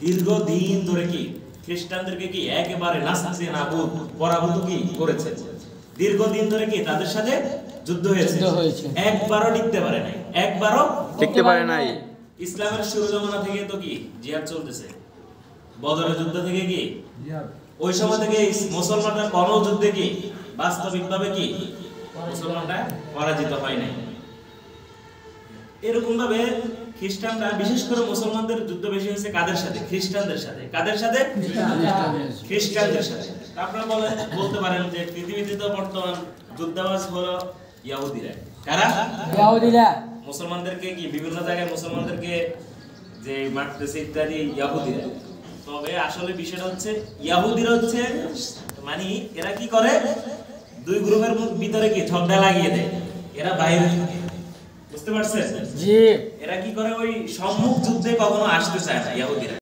দীর্ঘদিন ধরে কি খ্রিস্টানদেরকে কি একেবারে নাস্তি নাবুদ পরাভূত কি করেছে। দীর্ঘদিন ধরে কি তাদের সাথে যুদ্ধ হয়েছে, একবারও টিকতে পারে নাই। ইসলামের শুরু জমানা থেকে তো কি জিহাদ চলতেছে, বদরের যুদ্ধ থেকে কি ওই সময় থেকে মুসলমানরা কোন যুদ্ধে কি বাস্তবিকভাবে কি মুসলমানরা পরাজিত হয় নাই। এরকম ভাবে খ্রিস্টানরা, বিশেষ করে মুসলমানদের যুদ্ধ বেশি হয়েছে কাদের সাথে? খ্রিস্টানদের সাথে। কাদের সাথে? খ্রিস্টানদের সাথে। আপনারা বলতে পারেন যে পৃথিবীতে তো বর্তমান যুদ্ধাবাজ হলো ইহুদিরা। কারা? ইহুদিরা। মুসলমানদেরকে কি বিভিন্ন জায়গায় মুসলমানদেরকে যে মারতেছে ইত্যাদি ইহুদিরা। তবে আসলে বিষয়টা হচ্ছে ইহুদিরা হচ্ছে মানে এরা কি করে, দুই গ্রুপের ভিতরে কি ঝগড়া লাগিয়ে দেয়, এরা বাইরে থাকে। বুঝতে পারছেন? জি। এরা কি করে, ওই সম্মুখ যুদ্ধে কখনো আসতে চায় না ইহুদিরা।